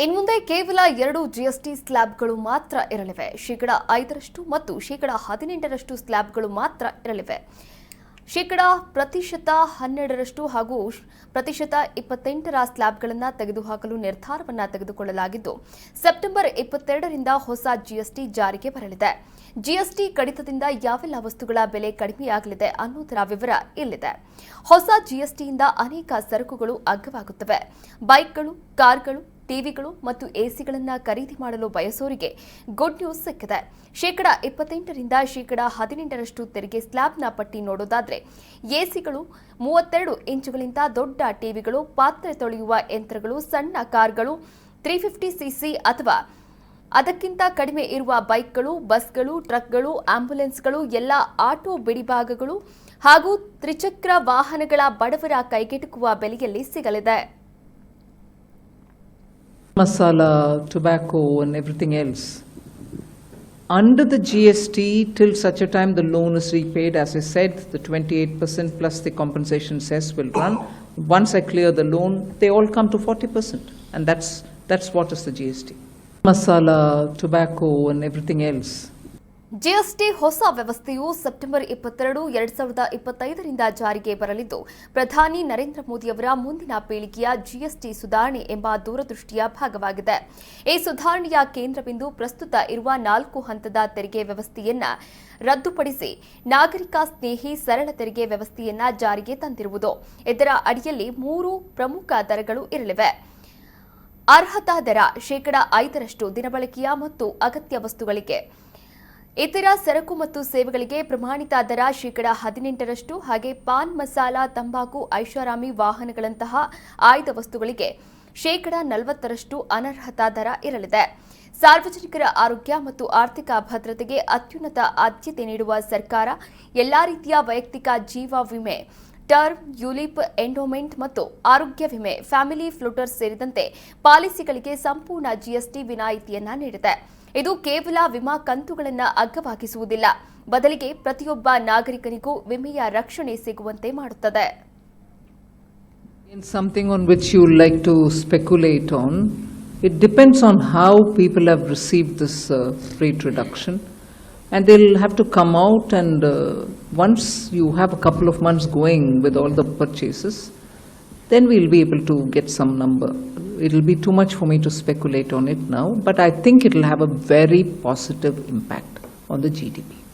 ಇನ್ಮುಂದೆ ಕೇವಲ 2 ಜಿಎಸ್ಟಿ ಸ್ಲ್ಯಾಬ್ಗಳು ಮಾತ್ರ ಇರಲಿವೆ. ಶೇಕಡ 5% ಮತ್ತು ಶೇಕಡ 18% ಸ್ಲ್ಯಾಬ್ಗಳು ಮಾತ್ರ ಇರಲಿವೆ. ಶೇಕಡ ಪ್ರತಿಶತ 12% ಹಾಗೂ ಪ್ರತಿಶತ 28ರ ಸ್ಲ್ಯಾಬ್ಗಳನ್ನು ತೆಗೆದುಹಾಕಲು ನಿರ್ಧಾರವನ್ನು ತೆಗೆದುಕೊಳ್ಳಲಾಗಿದ್ದು, ಸೆಪ್ಟೆಂಬರ್ 22ರಿಂದ ಹೊಸ ಜಿಎಸ್ಟಿ ಜಾರಿಗೆ ಬರಲಿದೆ. ಜಿಎಸ್ಟಿ ಕಡಿತದಿಂದ ಯಾವೆಲ್ಲ ವಸ್ತುಗಳ ಬೆಲೆ ಕಡಿಮೆಯಾಗಲಿದೆ ಅನ್ನೋದರ ವಿವರ ಇಲ್ಲಿದೆ. ಹೊಸ ಜಿಎಸ್ಟಿಯಿಂದ ಅನೇಕ ಸರಕುಗಳು ಅಗ್ಗವಾಗುತ್ತವೆ. ಬೈಕ್ಗಳು, ಕಾರ್ಗಳು, ಟಿವಿಗಳು ಮತ್ತು ಎಸಿಗಳನ್ನು ಖರೀದಿ ಮಾಡಲು ಬಯಸೋರಿಗೆ ಗುಡ್ ನ್ಯೂಸ್ ಸಿಕ್ಕಿದೆ. ಶೇಕಡ 28ರಿಂದ ಶೇಕಡ 18ರಷ್ಟು ತೆರಿಗೆ ಸ್ಲ್ಯಾಬ್ನ ಪಟ್ಟಿ ನೋಡೋದಾದ್ರೆ ಎಸಿಗಳು, 32 ಇಂಚುಗಳಿಂದ ದೊಡ್ಡ ಟಿವಿಗಳು, ಪಾತ್ರೆ ತೊಳೆಯುವ ಯಂತ್ರಗಳು, ಸಣ್ಣ ಕಾರ್ಗಳು, 350cc ಅಥವಾ ಅದಕ್ಕಿಂತ ಕಡಿಮೆ ಇರುವ ಬೈಕ್ಗಳು, ಬಸ್ಗಳು, ಟ್ರಕ್ಗಳು, ಆಂಬ್ಯುಲೆನ್ಸ್ಗಳು, ಎಲ್ಲ ಆಟೋ ಬಿಡಿಭಾಗಗಳು ಹಾಗೂ ತ್ರಿಚಕ್ರ ವಾಹನಗಳ ಬಡವರ ಕೈಗೆಟುಕುವ ಬೆಲೆಯಲ್ಲಿ ಸಿಗಲಿದೆ. Masala, tobacco and everything else. Under the GST, till such a time the loan is repaid, as I said, the 28% plus the compensation cess will run. Once I clear the loan, they all come to 40%. And that's what is the GST. Masala, tobacco and everything else. GST ಹೊಸ ವ್ಯವಸ್ಥೆಯು September 22, 2025ರಿಂದ ಜಾರಿಗೆ ಬರಲಿದ್ದು, ಪ್ರಧಾನಿ ನರೇಂದ್ರ ಮೋದಿಯವರ ಮುಂದಿನ ಪೀಳಿಗೆಯ GST ಸುಧಾರಣೆ ಎಂಬ ದೂರದೃಷ್ಟಿಯ ಭಾಗವಾಗಿದೆ. ಈ ಸುಧಾರಣೆಯ ಕೇಂದ್ರಬಿಂದು ಪ್ರಸ್ತುತ ಇರುವ 4 ಹಂತದ ತೆರಿಗೆ ವ್ಯವಸ್ಥೆಯನ್ನ ರದ್ದುಪಡಿಸಿ ನಾಗರಿಕ ಸ್ನೇಹಿ ಸರಳ ತೆರಿಗೆ ವ್ಯವಸ್ಥೆಯನ್ನ ಜಾರಿಗೆ ತಂದಿರುವುದು. ಇದರ ಅಡಿಯಲ್ಲಿ 3 ಪ್ರಮುಖ ದರಗಳು ಇರಲಿವೆ. ಅರ್ಹತಾ ದರ ಶೇಕಡ 5ರಷ್ಟು ದಿನಬಳಕೆಯ ಮತ್ತು ಅಗತ್ಯ ವಸ್ತುಗಳಿಗೆ, ಇತರ ಸರಕು ಮತ್ತು ಸೇವೆಗಳಿಗೆ ಪ್ರಮಾಣಿತ ದರ ಶೇಕಡ 18ರಷ್ಟು, ಹಾಗೆ ಪಾನ್ ಮಸಾಲ, ತಂಬಾಕು, ಐಷಾರಾಮಿ ವಾಹನಗಳಂತಹ ಆಯ್ದ ವಸ್ತುಗಳಿಗೆ ಶೇಕಡ 40ರಷ್ಟು ಅನರ್ಹತಾ ದರ ಇರಲಿದೆ. ಸಾರ್ವಜನಿಕರ ಆರೋಗ್ಯ ಮತ್ತು ಆರ್ಥಿಕ ಭದ್ರತೆಗೆ ಅತ್ಯುನ್ನತ ಆದ್ಯತೆ ನೀಡುವ ಸರ್ಕಾರ ಎಲ್ಲಾ ರೀತಿಯ ವೈಯಕ್ತಿಕ ಜೀವ ವಿಮೆ, ಟರ್ಮ್, ಯುಲಿಪ್, ಎಂಡೋಮೆಂಟ್ ಮತ್ತು ಆರೋಗ್ಯ ವಿಮೆ, ಫ್ಯಾಮಿಲಿ ಫ್ಲೋಟರ್ ಸೇರಿದಂತೆ ಪಾಲಿಸಿಗಳಿಗೆ ಸಂಪೂರ್ಣ ಜಿಎಸ್ಟಿ ವಿನಾಯಿತಿಯನ್ನ ನೀಡಿದೆ. ಇದು ಕೇವಲ ವಿಮಾ ಕಂತುಗಳನ್ನು ಅಗ್ಗವಾಗಿಸುವುದಿಲ್ಲ, ಬದಲಿಗೆ ಪ್ರತಿಯೊಬ್ಬ ನಾಗರಿಕನಿಗೂ ವಿಮೆಯ ರಕ್ಷಣೆ ಸಿಗುವಂತೆ ಮಾಡುತ್ತದೆ. In something on which you like to speculate on, it depends on how people have received this rate reduction, and they'll have to come out and once you have a couple of months going with all the purchases, then we'll be able to get some number. It'll be too much for me to speculate on it now, but I think it'll have a very positive impact on the GDP.